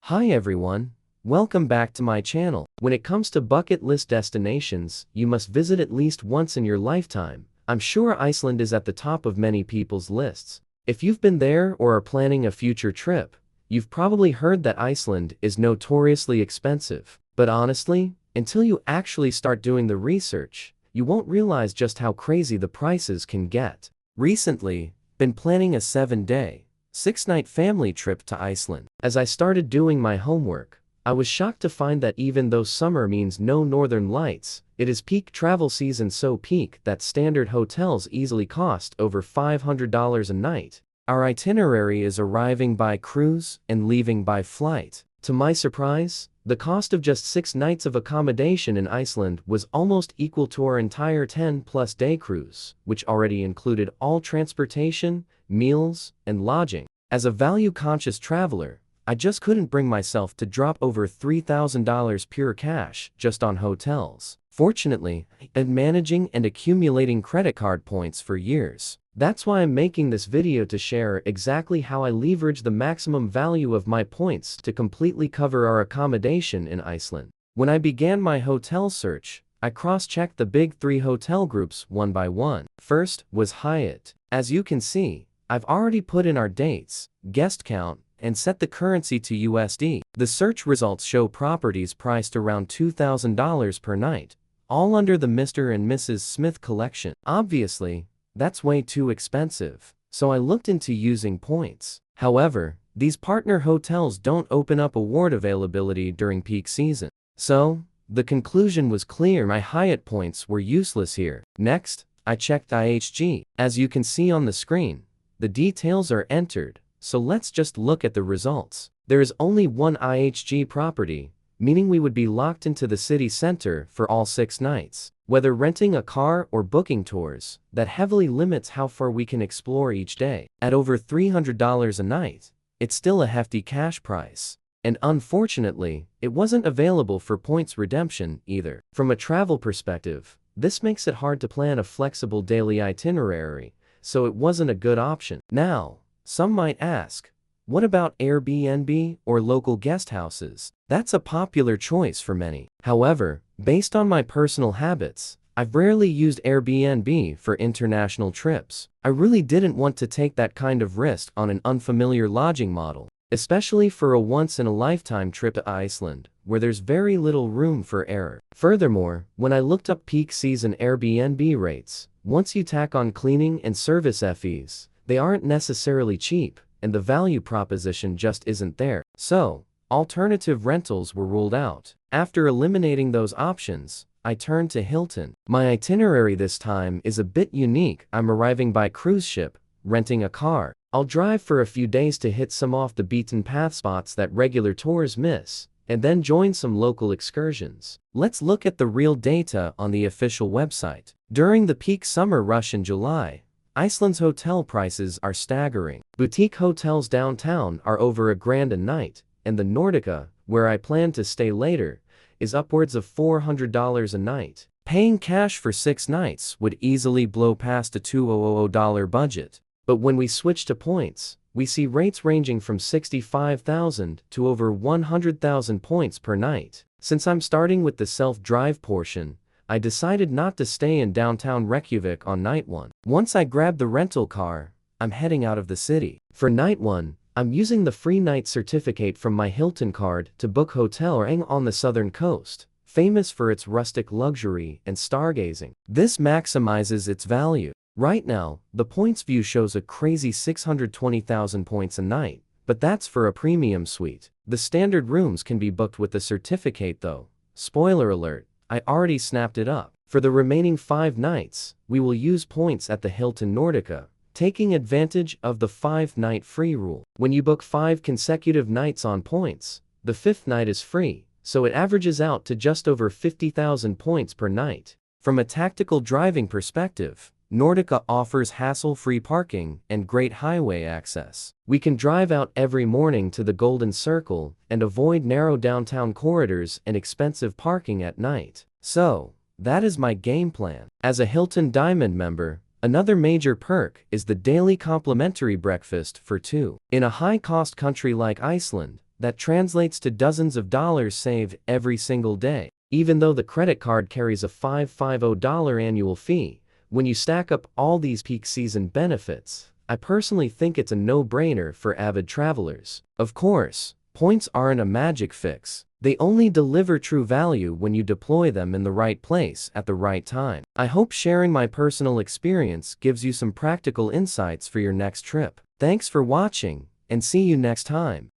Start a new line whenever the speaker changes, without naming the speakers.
Hi everyone, welcome back to my channel. When it comes to bucket list destinations you must visit at least once in your lifetime, I'm sure Iceland is at the top of many people's lists. If you've been there or are planning a future trip, you've probably heard that Iceland is notoriously expensive. But honestly, until you actually start doing the research, you won't realize just how crazy the prices can get. Recently, been planning a 7-day, 6-night family trip to Iceland. As I started doing my homework, I was shocked to find that even though summer means no northern lights, it is peak travel season, so peak that standard hotels easily cost over $500 a night. Our itinerary is arriving by cruise and leaving by flight. To my surprise, the cost of just 6 nights of accommodation in Iceland was almost equal to our entire 10+ day cruise, which already included all transportation, meals, and lodging. As a value-conscious traveler, I just couldn't bring myself to drop over $3,000 pure cash just on hotels. Fortunately, I've been managing and accumulating credit card points for years. That's why I'm making this video, to share exactly how I leverage the maximum value of my points to completely cover our accommodation in Iceland. When I began my hotel search, I cross-checked the big 3 hotel groups one by one. First was Hyatt. As you can see, I've already put in our dates, guest count, and set the currency to USD. The search results show properties priced around $2,000 per night, all under the Mr. and Mrs. Smith collection. Obviously, that's way too expensive, so I looked into using points. However, these partner hotels don't open up award availability during peak season. So, the conclusion was clear: my Hyatt points were useless here. Next, I checked IHG. As you can see on the screen, the details are entered, so let's just look at the results. There is only one IHG property, meaning we would be locked into the city center for all 6 nights. Whether renting a car or booking tours, that heavily limits how far we can explore each day. At over $300 a night, it's still a hefty cash price. And unfortunately, it wasn't available for points redemption either. From a travel perspective, this makes it hard to plan a flexible daily itinerary, so it wasn't a good option. Now, some might ask, what about Airbnb or local guest houses? That's a popular choice for many. However, based on my personal habits, I've rarely used Airbnb for international trips. I really didn't want to take that kind of risk on an unfamiliar lodging model, especially for a once-in-a-lifetime trip to Iceland, where there's very little room for error. Furthermore, when I looked up peak season Airbnb rates, once you tack on cleaning and service fees, they aren't necessarily cheap, and the value proposition just isn't there. So, alternative rentals were ruled out. After eliminating those options, I turned to Hilton. My itinerary this time is a bit unique. I'm arriving by cruise ship, renting a car. I'll drive for a few days to hit some off-the-beaten-path spots that regular tours miss, and then join some local excursions. Let's look at the real data on the official website. During the peak summer rush in July, Iceland's hotel prices are staggering. Boutique hotels downtown are over $1,000 a night, and the Nordica, where I plan to stay later, is upwards of $400 a night. Paying cash for 6 nights would easily blow past a $2,000 budget. But when we switch to points, we see rates ranging from 65,000 to over 100,000 points per night. Since I'm starting with the self-drive portion, I decided not to stay in downtown Reykjavik on night 1. Once I grab the rental car, I'm heading out of the city. For night 1, I'm using the free night certificate from my Hilton card to book Hotel Rang on the southern coast, famous for its rustic luxury and stargazing. This maximizes its value. Right now, the points view shows a crazy 620,000 points a night, but that's for a premium suite. The standard rooms can be booked with the certificate though. Spoiler alert, I already snapped it up. For the remaining 5 nights, we will use points at the Hilton Nordica, taking advantage of the 5-night free rule. When you book 5 consecutive nights on points, the 5th night is free, so it averages out to just over 50,000 points per night. From a tactical driving perspective, Nordica offers hassle-free parking and great highway access. We can drive out every morning to the Golden Circle and avoid narrow downtown corridors and expensive parking at night. So, that is my game plan. As a Hilton Diamond member, another major perk is the daily complimentary breakfast for 2. In a high-cost country like Iceland, That translates to dozens of dollars saved every single day. Even though the credit card carries a $550 annual fee, when you stack up all these peak season benefits, I personally think it's a no-brainer for avid travelers. Of course, points aren't a magic fix. They only deliver true value when you deploy them in the right place at the right time. I hope sharing my personal experience gives you some practical insights for your next trip. Thanks for watching, and see you next time.